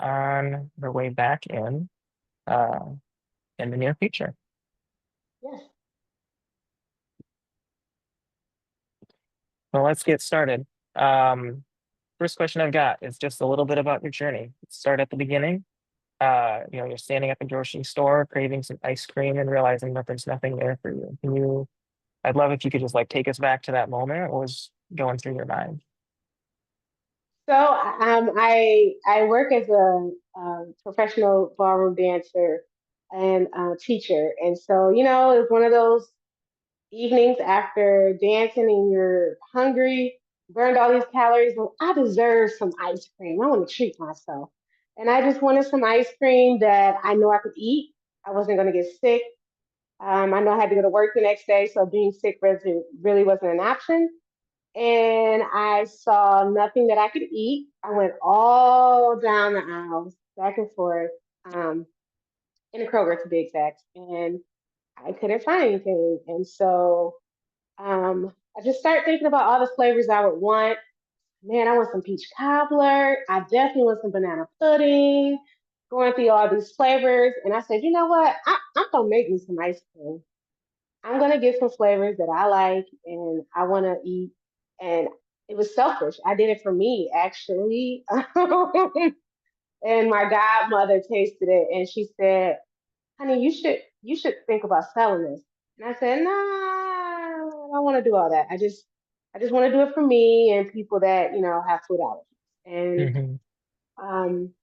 on her way back uh, in the near future. Yes. Well, let's get started. Um, First question I've got is just a little bit about your journey. Let's start at the beginning. You're standing at the grocery store, craving some ice cream and realizing that there's nothing there for you. I'd love if you could just like take us back to that moment. What was going through your mind? I work as a professional ballroom dancer and teacher, and so it's one of those evenings after dancing and you're hungry, burned all these calories. Well, I deserve some ice cream. I want to treat myself, and I just wanted some ice cream that I know I could eat. I wasn't going to get sick. I know I had to go to work the next day, so being sick really wasn't an option. And I saw nothing that I could eat. I went all down the aisles, back and forth, um, in a Kroger to be exact, and I couldn't find anything. And so I just started thinking about all the flavors I would want. Man, I want some peach cobbler. I definitely want some banana pudding. Going through all these flavors, and I said, you know what? I'm gonna make me some ice cream. I'm gonna get some flavors that I like and I want to eat. And it was selfish. I did it for me, actually. And my godmother tasted it, and she said, "Honey, you should think about selling this." And I said, "Nah, I don't want to do all that. I just want to do it for me and people that have food allergies." And Hmm. um,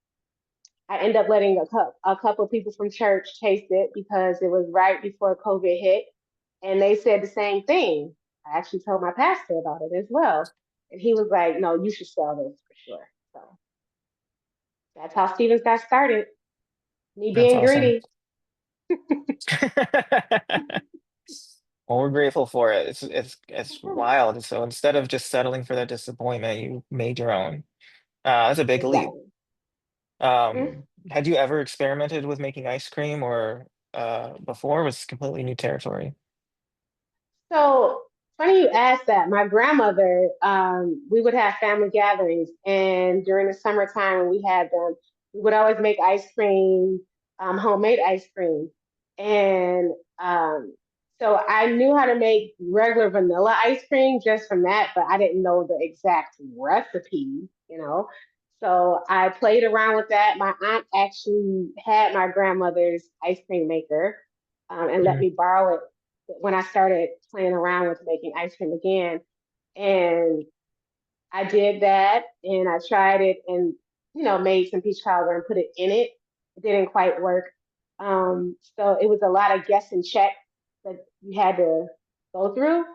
I ended up letting a couple of people from church taste it because it was right before COVID hit, and they said the same thing. I actually told my pastor about it as well, and he was like, "No, you should sell this for sure." So that's how Stevens got started. Me That's being awesome. greedy. Well, we're grateful for it. It's wild. So instead of just settling for that disappointment, you made your own. That's a big leap. Exactly. Had you ever experimented with making ice cream or before? Or was this completely new territory? So funny you asked that. My grandmother, we would have family gatherings, and during the summertime when we had them, we would always make ice cream, homemade ice cream. And so I knew how to make regular vanilla ice cream just from that, but I didn't know the exact recipe. So I played around with that. My aunt actually had my grandmother's ice cream maker, and let Mhm. me borrow it when I started playing around with making ice cream again. And I did that and I tried it and, made some peach cobbler and put it in it. It didn't quite work. So it was a lot of guess and check that you had to go through.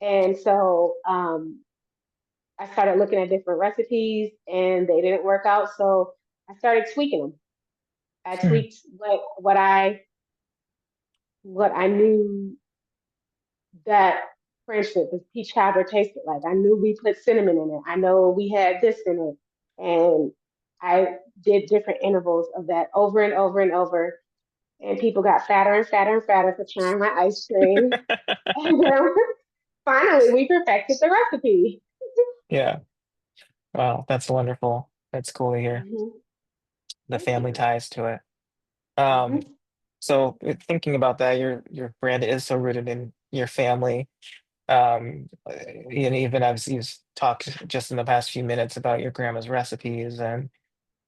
And so I started looking at different recipes and they didn't work out. So I started tweaking them. I Hmm. tweaked what I knew that, for instance, the peach cobbler tasted like. I knew we put cinnamon in it. I know we had this in it. And I did different intervals of that over and over and over. And people got fatter and fatter and fatter for trying my ice cream. And then finally, we perfected the recipe. Yeah. Wow, that's wonderful. That's cool to hear. Hmm. The Thank family you. ties to it. Um, Hmm. so thinking about that, your brand is so rooted in your family. And even as you've talked just in the past few minutes about your grandma's recipes and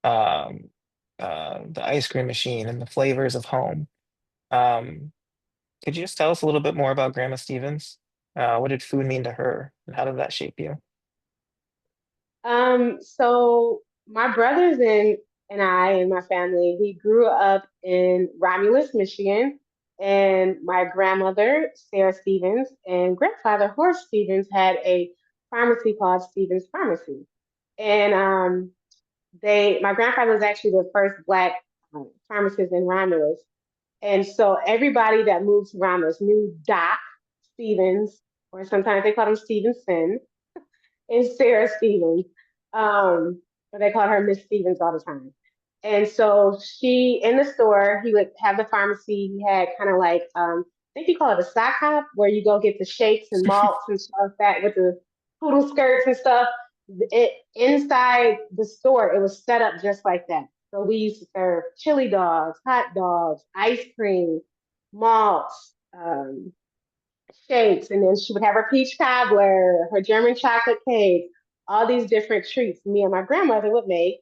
um, the ice cream machine and the flavors of home. Um, could you just tell us a little bit more about Grandma Stevens? What did food mean to her, and how did that shape you? So my brothers and I and my family, we grew up in Romulus, Michigan, and my grandmother, Sarah Stevens, and grandfather Horace Stevens had a pharmacy called Stevens Pharmacy. And my grandfather was actually the first black pharmacist in Romulus. And so everybody that moved to Romulus knew Doc Stevens, or sometimes they called him Stevenson, and Sarah Stevens. But they called her Miss Stevens all the time. And so she, in the store, he would have the pharmacy. He had kind of like, I think you call it a sock hop, where you go get the shakes and malts and stuff that with the poodle skirts and stuff. It inside the store, it was set up just like that. So we used to serve chili dogs, hot dogs, ice cream, malts, shakes, and then she would have her peach cobbler, her German chocolate cake, all these different treats me and my grandmother would make.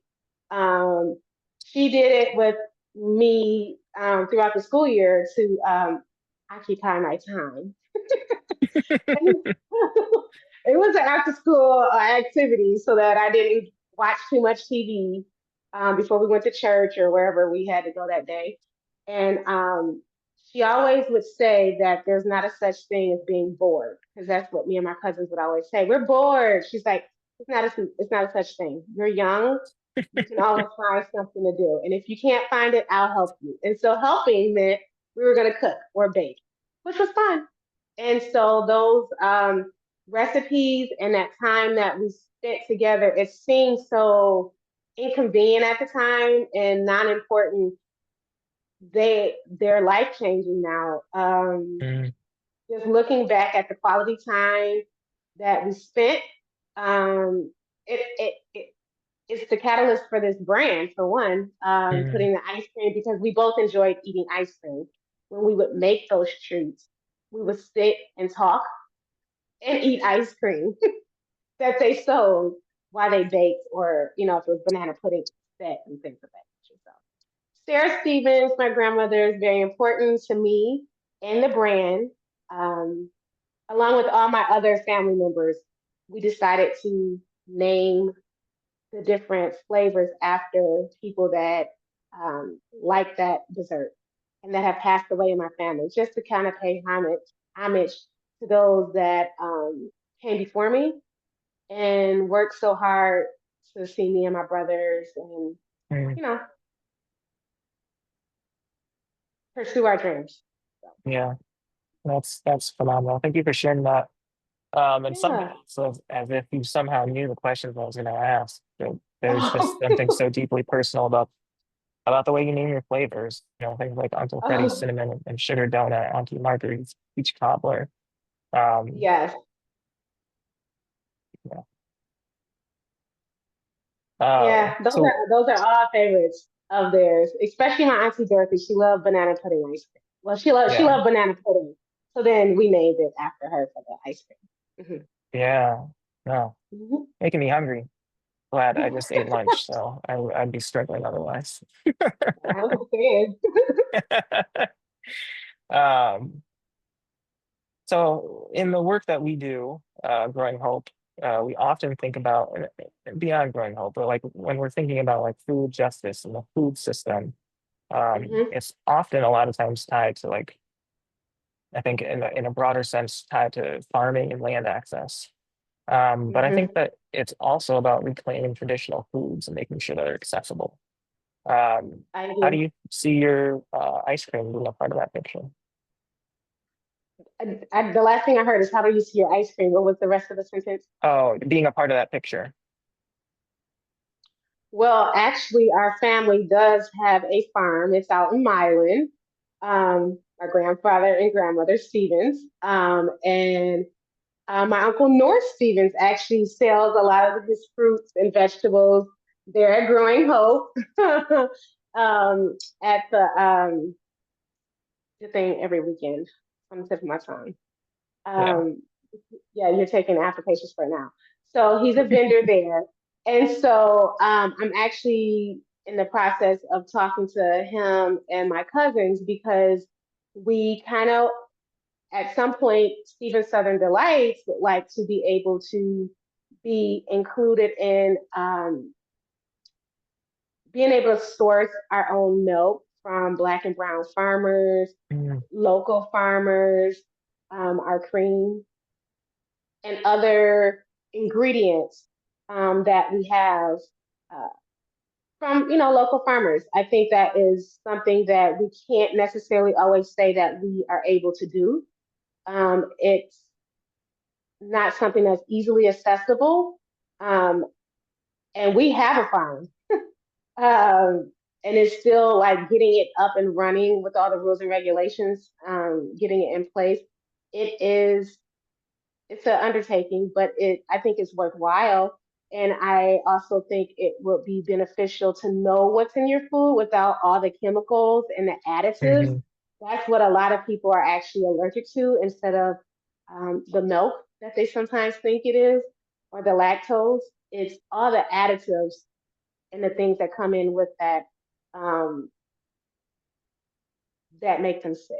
Um, she did it with me throughout the school year to occupy my time. It was an after school activity so that I didn't watch too much TV before we went to church or wherever we had to go that day. And she always would say that there's not a such thing as being bored, because that's what me and my cousins would always say. We're bored. She's like, it's not a such thing. You're young. You can always find something to do. And if you can't find it, I'll help you. And so helping meant we were going to cook or bake, which was fun. And so those recipes and that time that we spent together, it seemed so inconvenient at the time and not important. They're life changing now. Mm, Just looking back at the quality time that we spent, um, it it's the catalyst for this brand for one. mm, Putting the ice cream, because we both enjoyed eating ice cream. When we would make those treats, we would sit and talk and eat ice cream that they sold while they baked, or if it was banana pudding set and things of that nature. So Sarah Stevens, my grandmother, is very important to me and the brand. Um, Along with all my other family members, we decided to name the different flavors after people that like that dessert and that have passed away in my family, just to kind of pay homage to those that came before me and worked so hard to see me and my brothers and mm. you know pursue our dreams. So, Yeah, that's phenomenal. Thank you for sharing that. And somehow, yeah. so as if you somehow knew the questions I was going to ask. There's just something so deeply personal about the way you name your flavors. Things like Uncle Freddy's Oh, cinnamon and sugar donut, Auntie Marguerite's peach cobbler. Um, yes. yeah. Yeah, So those are all favorites of theirs, especially my auntie Dorothy. She loved banana pudding ice cream. Well, she yeah, loved banana pudding, so then we named it after her for the ice cream. yeah, no, Hmm. making me hungry. Glad I just ate lunch, so I'd be struggling otherwise. I understand. Um, So in the work that we do, Growing Hope, we often think about beyond Growing Hope, but like when we're thinking about like food justice and the food system, Hmm. it's often a lot of times tied to like I think in a broader sense tied to farming and land access. But I think Hmm. that it's also about reclaiming traditional foods and making sure they're accessible. Um, I how do agree. you see your ice cream being a part of that picture? The last thing I heard is, how do you see your ice cream? What was the rest of the sentence? Oh, being a part of that picture. Well, actually, our family does have a farm. It's out in Milan. My grandfather and grandmother Stevens, and my uncle North Stevens actually sells a lot of his fruits and vegetables there at Growing Hope, at the thing every weekend on the tip of my tongue. Yeah. Um, yeah, you're taking applications for it now. So he's a vendor there. And so I'm actually in the process of talking to him and my cousins, because we kind of, at some point, Stephen Southern Delights would like to be able to be included in being able to source our own milk from Black and brown farmers, Mm, local farmers, our cream and other ingredients that we have uh, from local farmers. I think that is something that we can't necessarily always say that we are able to do. It's not something that's easily accessible, um, and we have a farm, and it's still like getting it up and running with all the rules and regulations, getting it in place. It is it's an undertaking, but I think it's worthwhile. And I also think it would be beneficial to know what's in your food without all the chemicals and the additives. Hmm. That's what a lot of people are actually allergic to instead of the milk that they sometimes think it is or the lactose. It's all the additives and the things that come in with that um, that make them sick.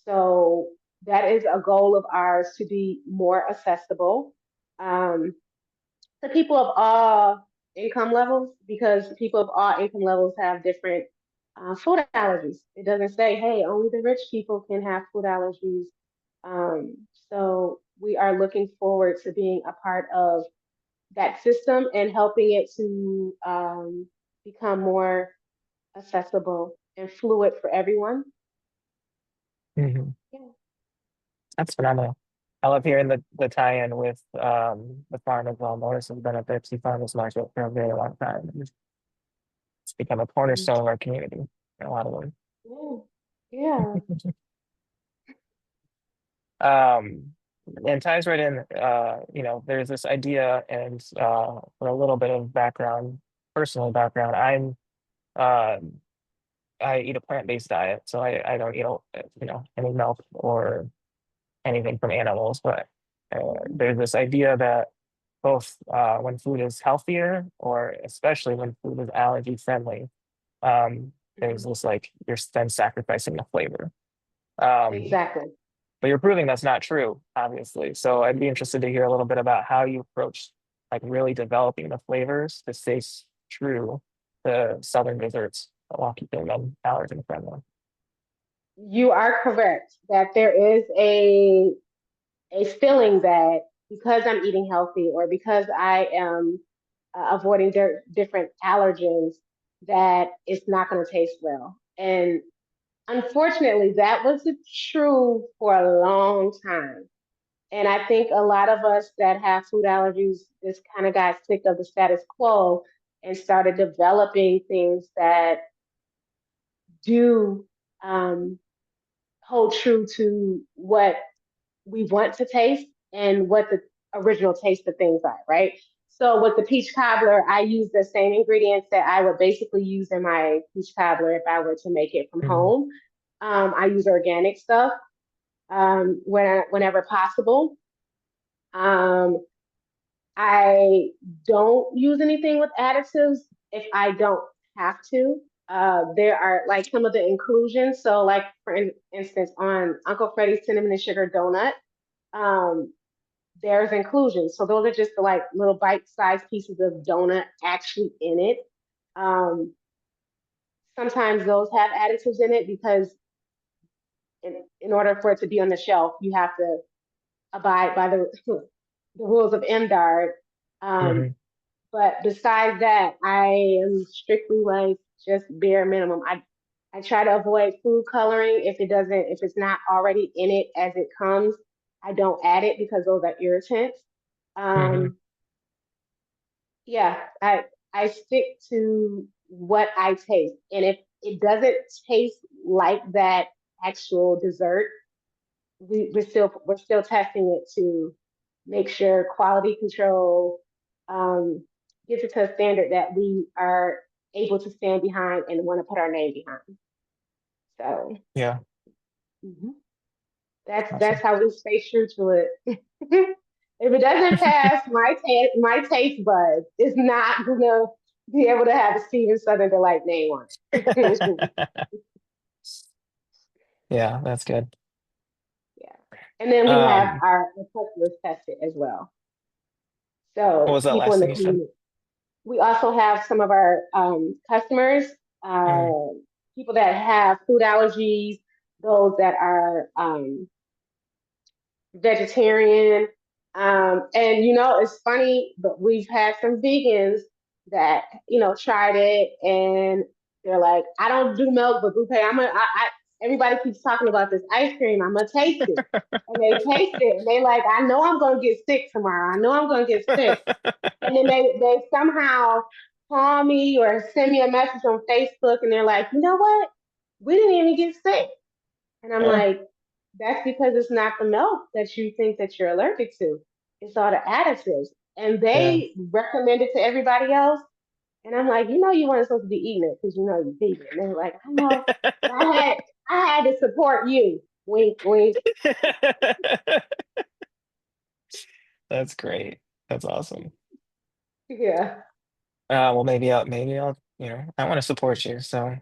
So that is a goal of ours to be more accessible um, to people of all income levels because people of all income levels have different food allergies. It doesn't say, hey, only the rich people can have food allergies. Um, so we are looking forward to being a part of that system and helping it to become more accessible and fluid for everyone. Hmm. Yeah. That's phenomenal. I love hearing the tie-in with the farm as well. Morris has been a Pepsi farmers market for a very long time. It's become a Mhm. cornerstone of our community in a lot of ways. Yeah. Yeah. Um, and ties right in, there's this idea, and for a little bit of background, personal background, uh, I eat a plant-based diet, so I don't eat, any milk or anything from animals, but Mhm. there's this idea that both when food is healthier or especially when food is allergy friendly, there's Mhm. this like you're then sacrificing the flavor. Um, Exactly. but you're proving that's not true, obviously. So I'd be interested to hear a little bit about how you approach like really developing the flavors to stay true to Southern desserts while keeping them allergen friendly. You are correct that there is a feeling that because I'm eating healthy or because I am avoiding different allergens, that it's not going to taste well. And unfortunately, that was true for a long time. And I think a lot of us that have food allergies just kind of got sick of the status quo and started developing things that do um, hold true to what we want to taste and what the original taste of things are, right? So with the peach cobbler, I use the same ingredients that I would basically use in my peach cobbler if I were to make it from Mhm. home. I use organic stuff whenever possible. Um, I don't use anything with additives if I don't have to. There are like some of the inclusions. So, like for instance, on Uncle Freddy's cinnamon and sugar donut, um, there's inclusions. So those are just the, like little bite-sized pieces of donut actually in it. Um, Sometimes those have additives in it because in order for it to be on the shelf, you have to abide by the rules of MDARD. Um, Mhm. But besides that, I am strictly like just bare minimum. I try to avoid food coloring if it's not already in it as it comes. I don't add it because those are irritants. Mhm. Um, yeah, I stick to what I taste, and if it doesn't taste like that actual dessert, we're still testing it to make sure quality control um, gets it to a standard that we are able to stand behind and want to put our name behind. So Yeah. mhm, that's Awesome. how we stay true to it. If it doesn't pass my taste buds, it's not gonna be able to have a Steven Southern Delight name on it. Yeah, that's good. Yeah, and then we have Um, our customers test it as well. what So was that people last in the thing you said? community. We also have some of our customers, Mm. people that have food allergies, those that are vegetarian. And it's funny, but we've had some vegans that tried it, and they're like, "I don't do milk, but Bupé, everybody keeps talking about this ice cream. I'm gonna taste it." And they taste it, and they like, "I know I'm gonna get sick tomorrow. I know I'm gonna get sick." And then they somehow call me or send me a message on Facebook, and they're like, "You know what? We didn't even get sick." And I'm Uh, like, "That's because it's not the milk that you think that you're allergic to. It's all the additives." and Yeah. they recommend it to everybody else. And I'm like, you know, you weren't supposed to be eating it because you know you're vegan. And they're like, I know, but I had to support you. Wink, wink. That's great. That's awesome. Yeah. Well, maybe I'll, I want to support you. So,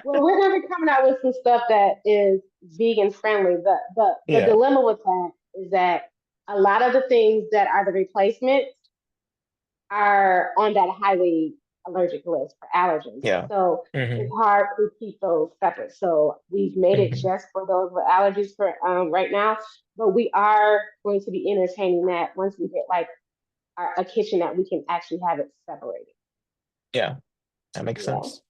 Well, we're gonna be coming out with some stuff that is vegan friendly. The yeah, dilemma with that is that a lot of the things that are the replacements are on that highly allergic list for allergens. yeah. So it's Hmm. hard to keep those separate. So we've made it Hmm. just for those with allergies for right now. But we are going to be entertaining that once we get like a kitchen that we can actually have it separated. Yeah, that makes Yeah. sense.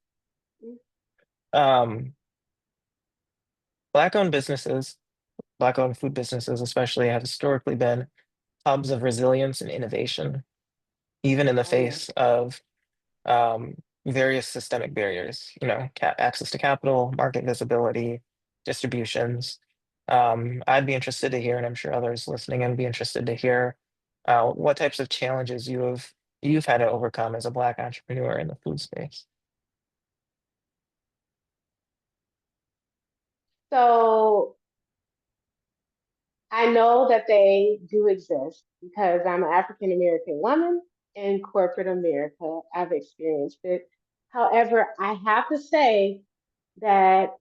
Um, Black-owned businesses, Black-owned food businesses especially, have historically been hubs of resilience and innovation, even in the Oh yeah. face of um, various systemic barriers, access to capital, market visibility, distributions. I'd be interested to hear, and I'm sure others listening would be interested to hear what types of challenges you've had to overcome as a Black entrepreneur in the food space. So I know that they do exist because I'm an African American woman in corporate America. I've experienced it. However, I have to say that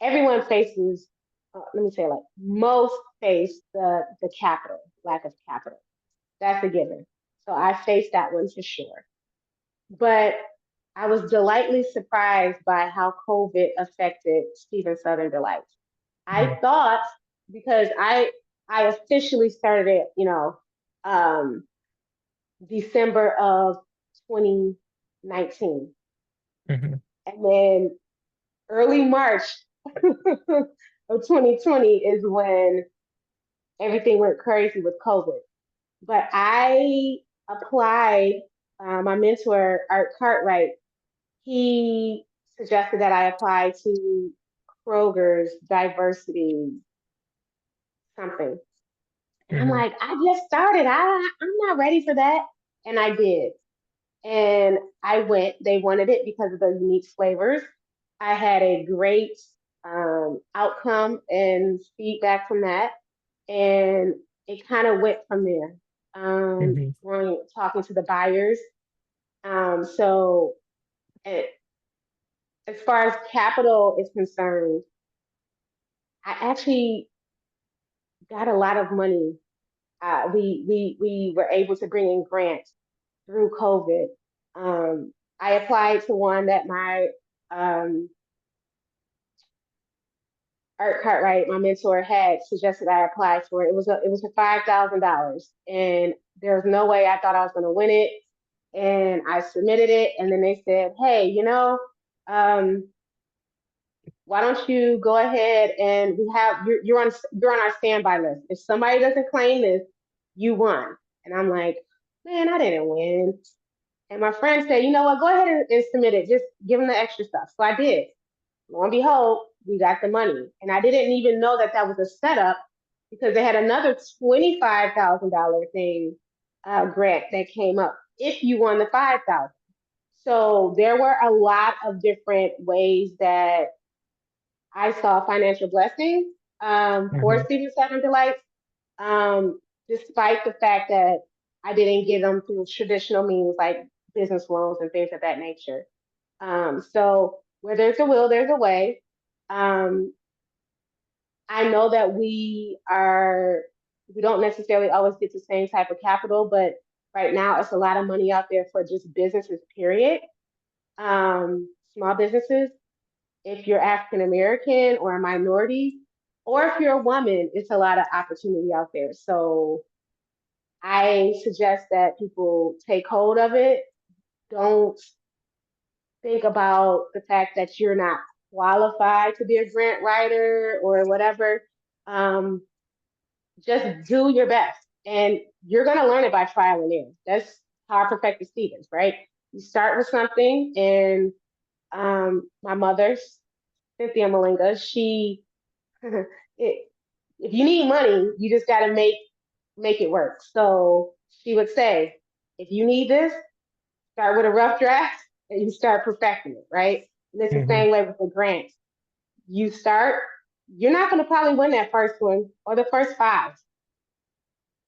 everyone faces, let me say, like most face the capital, lack of capital. That's a given. So I faced that one for sure. But I was delightfully surprised by how COVID affected Stephen Southern Delights. I Mhm. thought because I officially started it, um, December of 2019, Mhm. and then early March of 2020 is when everything went crazy with COVID. But I applied. My mentor Art Cartwright, he suggested that I apply to Kroger's diversity something. And I'm Mhm. like, I just started. I'm not ready for that. And I did. And I went. They wanted it because of the unique flavors. I had a great outcome and feedback from that. And it kind of went from there. Mhm. Talking to the buyers. So it, as far as capital is concerned, I actually got a lot of money. We were able to bring in grants through COVID. I applied to one that my um, Art Cartwright, my mentor, had suggested I apply for. It was for $5,000, and there was no way I thought I was going to win it. And I submitted it, and then they said, "Hey, um, why don't you go ahead and you're on our standby list. If somebody doesn't claim this, you won." And I'm like, man, I didn't win. And my friend said, you know what, go ahead and submit it. Just give them the extra stuff. So I did. Lo and behold, we got the money. And I didn't even know that that was a setup because they had another $25,000 thing grant that came up if you won the 5,000. So there were a lot of different ways that I saw financial blessings for Mhm. Stephen Seven Delights, despite the fact that I didn't get them through traditional means like business loans and things of that nature. So where there's a will, there's a way. Um, I know that we don't necessarily always get the same type of capital, but right now it's a lot of money out there for just businesses, period. Small businesses, if you're African American or a minority, or if you're a woman, it's a lot of opportunity out there. So I suggest that people take hold of it. Don't think about the fact that you're not qualified to be a grant writer or whatever. Um, just do your best. And you're going to learn it by trial and error. That's how I perfected Stevens, right? You start with something, and my mother, Cynthia Mulenga, she it if you need money, you just got to make it work. So she would say, if you need this, start with a rough draft and you start perfecting it, right? And it's the Hmm. same way with the grants. You start, you're not going to probably win that first one or the first five,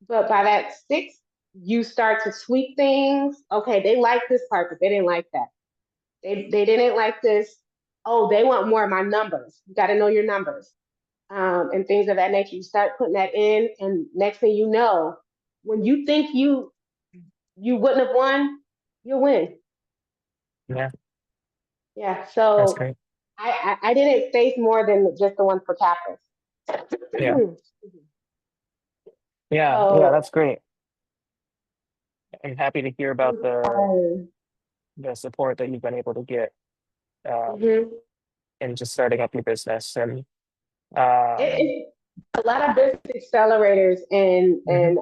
but by that sixth, you start to tweak things. Okay, they like this part, but they didn't like that. They didn't like this. Oh, they want more of my numbers. You got to know your numbers, and things of that nature. You start putting that in, and next thing you know, when you think you wouldn't have won, you'll win. Yeah, Yeah. that's So great. I didn't face more than just the one for Kappas. Yeah, yeah, So that's great. I'm happy to hear about the support that you've been able to get um, mhm. in just starting up your business. And um, It's a lot of business accelerators mhm, and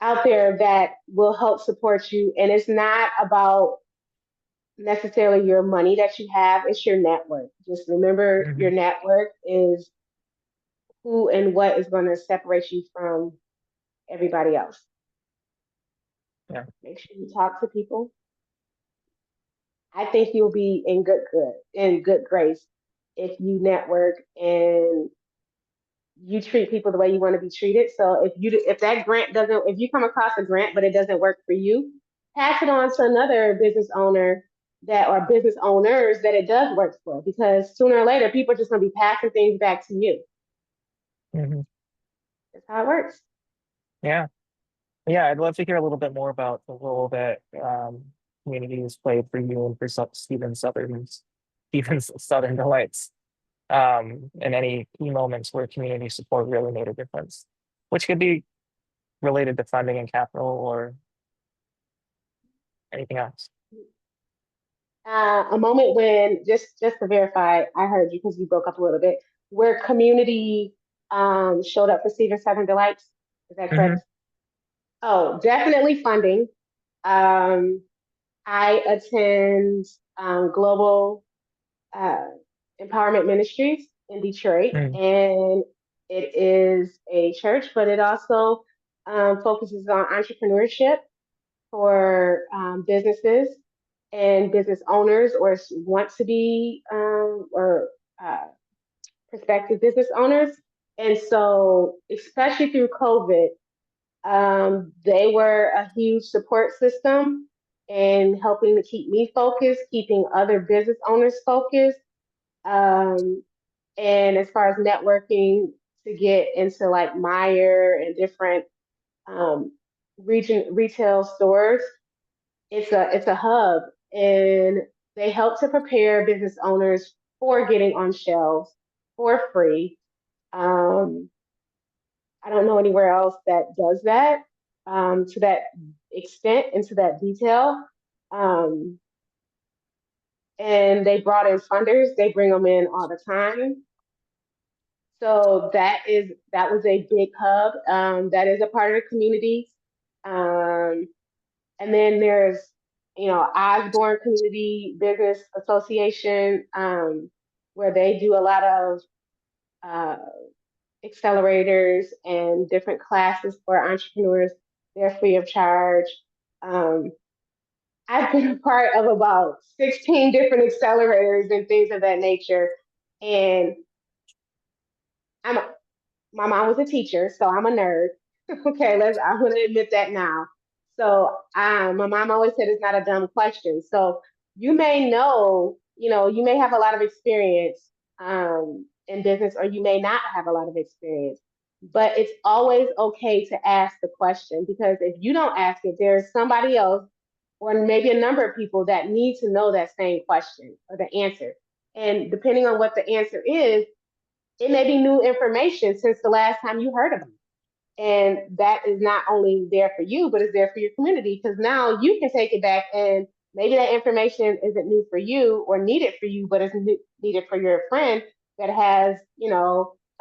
out there that will help support you. And it's not about necessarily your money that you have, it's your network. Just remember your mhm, network is who and what is going to separate you from everybody else. yeah, Make sure you talk to people. I think you'll be in good grace if you network and you treat people the way you want to be treated. So if that grant doesn't, if you come across a grant but it doesn't work for you, pass it on to another business owner that or business owners that it does work for. Because sooner or later, people are just going to be passing things back to you. mhm, That's how it works. yeah, yeah. I'd love to hear a little bit more about the role that community has played for you and for Stephen's Southern Delights, and any key moments where community support really made a difference, which could be related to funding and capital or anything else. A moment when just to verify, I heard you because you broke up a little bit. Where community showed up for Stephen Southern Delights. Is that Hmm. correct? Oh, definitely funding. Um, I attend Global uh, Empowerment Ministries in Detroit, Mm. and it is a church, but it also focuses on entrepreneurship for businesses and business owners or want to be or uh, prospective business owners. And so, especially through COVID, they were a huge support system in helping to keep me focused, keeping other business owners focused. Um, and as far as networking to get into like Meyer and different um, retail stores, it's a hub, and they help to prepare business owners for getting on shelves for free. Um, I don't know anywhere else that does that to that extent and to that detail. Um, and they brought in funders. They bring them in all the time. So that was a big hub. That is a part of the community. Um, and then there's Osborne Community Business Association, where they do a lot of uh, accelerators and different classes for entrepreneurs. They're free of charge. Um, I've been a part of about 16 different accelerators and things of that nature. And I'm my mom was a teacher, so I'm a nerd. Okay, I'm gonna admit that now. So my mom always said it's not a dumb question. So you may know, you may have a lot of experience in business, or you may not have a lot of experience. But it's always okay to ask the question, because if you don't ask it, there's somebody else, or maybe a number of people that need to know that same question or the answer. And depending on what the answer is, it may be new information since the last time you heard of them. And that is not only there for you, but it's there for your community, because now you can take it back, and maybe that information isn't new for you or needed for you, but it's needed for your friend that has,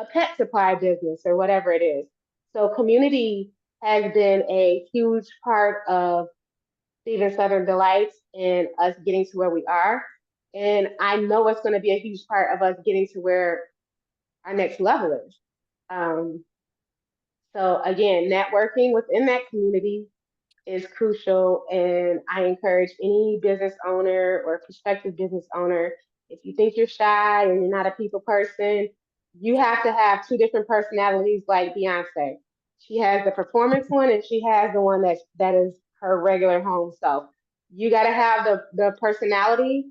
a pet supply business or whatever it is. So community has been a huge part of Stephen Southern Delights and us getting to where we are. And I know it's going to be a huge part of us getting to where our next level is. Um, so again, networking within that community is crucial. And I encourage any business owner or prospective business owner, if you think you're shy and you're not a people person, you have to have two different personalities like Beyonce. She has the performance one and she has the one that is her regular home self. You got to have the personality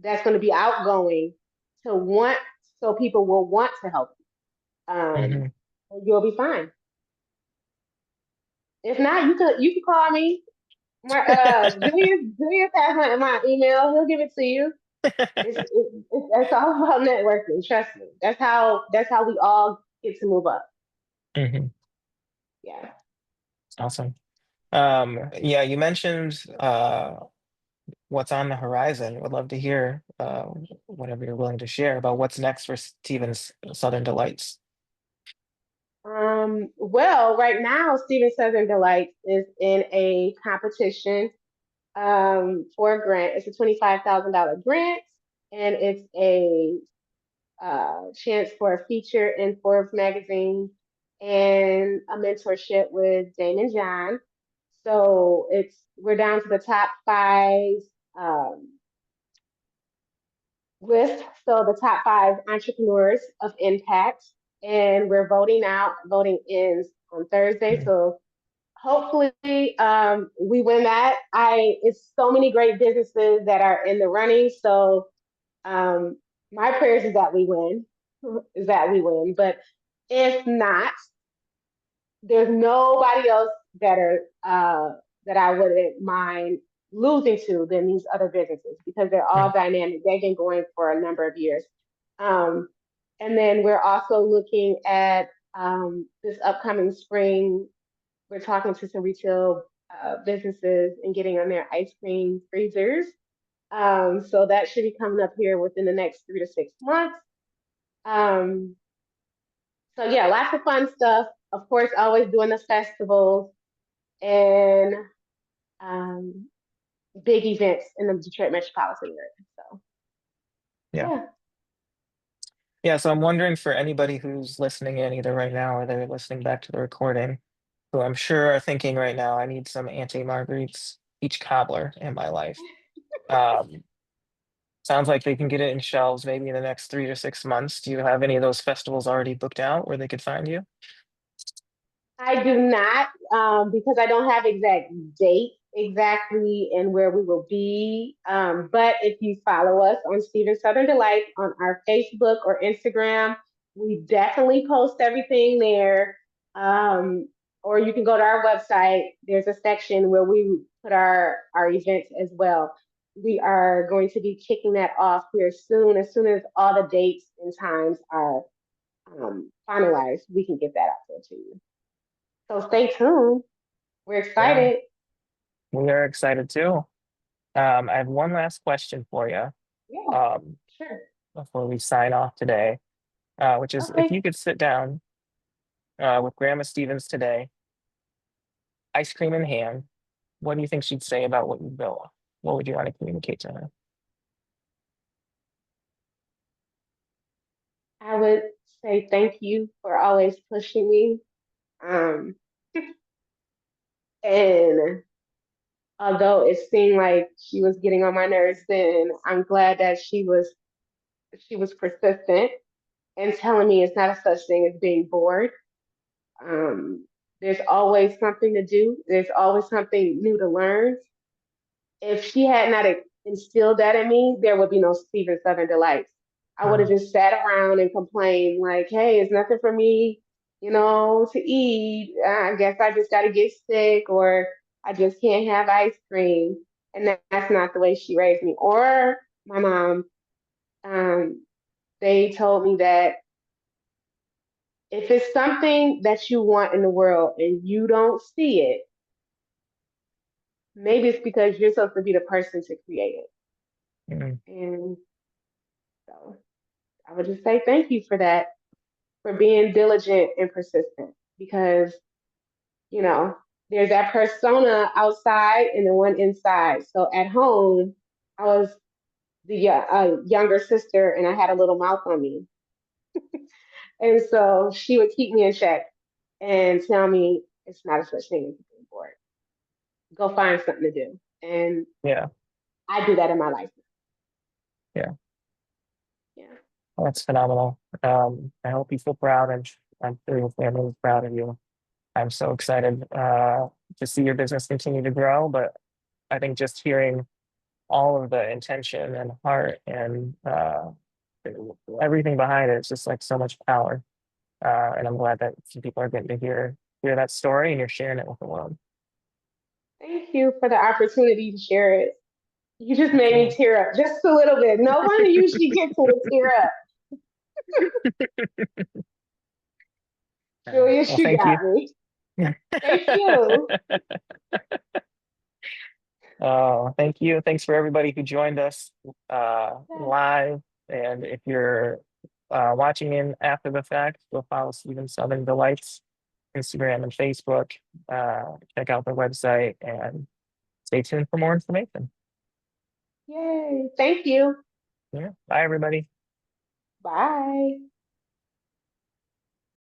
that's going to be outgoing to want, so people will want to help you. Hmm. You'll be fine. If not, you could call me. My Julius has my email. He'll give it to you. It's all about networking. Trust me. That's how we all get to move up. Hmm. Yeah. Awesome. Yeah, you mentioned what's on the horizon. Would love to hear whatever you're willing to share about what's next for Steven's Southern Delights. Well, right now, Stephen Southern Delights is in a competition for a grant. It's a $25,000 grant, and it's a chance for a feature in Forbes magazine and a mentorship with Damon John. So we're down to the top five um, list. So the top five entrepreneurs of impact, and we're voting out. Voting ends on Thursday. Mm. So hopefully we win that. It's so many great businesses that are in the running. So um, my prayers is that we win, is that we win. But if not, there's nobody else better that I wouldn't mind losing to than these other businesses because they're all Mm. dynamic. They've been going for a number of years. Um, and then we're also looking at this upcoming spring. We're talking to some retail businesses and getting on their ice cream freezers. So that should be coming up here within the next 3 to 6 months. Um, so yeah, lots of fun stuff. Of course, always doing the festivals and um, big events in the Detroit metropolitan area. So Yeah. yeah, Yeah, so I'm wondering for anybody who's listening in either right now or they're listening back to the recording, who I'm sure are thinking right now, I need some Auntie Marguerite's peach cobbler in my life. Um, Sounds like they can get it in shelves maybe in the next 3 to 6 months. Do you have any of those festivals already booked out where they could find you? I do not because I don't have exact date exactly and where we will be. But if you follow us on Stephen Southern Delight on our Facebook or Instagram, we definitely post everything there. Um, or you can go to our website. There's a section where we put our events as well. We are going to be kicking that off here soon. As soon as all the dates and times are finalized, we can get that out there to you. So stay tuned. We're Yeah, excited. we are excited too. I have one last question for you Yeah, um, sure. before we sign off today, which is if Okay. you could sit down with Grandma Stevens today, ice cream in hand, what do you think she'd say about what you built? What would you want to communicate to her? I would say thank you for always pushing me. Um, and although it seemed like she was getting on my nerves then, I'm glad that she was persistent and telling me it's not a such thing as being bored. Um, there's always something to do. There's always something new to learn. If she had not instilled that in me, there would be no Stephen Southern Delights. I would have Mm. just sat around and complained, like, hey, it's nothing for me, to eat. I guess I just got to get sick, or I just can't have ice cream. And that's not the way she raised me. Or my mom, um, they told me that if it's something that you want in the world and you don't see it, maybe it's because you're supposed to be the person to create it. Mm. And so I would just say thank you for that, for being diligent and persistent because, you know, there's that persona outside and the one inside. So at home, I was the younger sister and I had a little mouth on me. And so she would keep me in check and tell me it's not a such thing as being bored. Go find something to do. And Yeah. I do that in my life. Yeah. Yeah. Well, that's phenomenal. I hope you feel proud, and I'm sure your family is proud of you. I'm so excited to see your business continue to grow. But I think just hearing all of the intention and heart and everything behind it, it's just like so much power. And I'm glad that some people are getting to hear that story, and you're sharing it with the world. Thank you for the opportunity to share it. You just made me Sure. tear up just a little bit. No one usually gets me to tear up. Julius, Well, you thank you. got me. Thank you. Thank you. Thanks for everybody who joined us live. And if you're watching in after the fact, go follow Stephen Southern Delights, Instagram and Facebook. Check out their website and stay tuned for more information. Yay. Thank you. Yeah. Bye, everybody. Bye.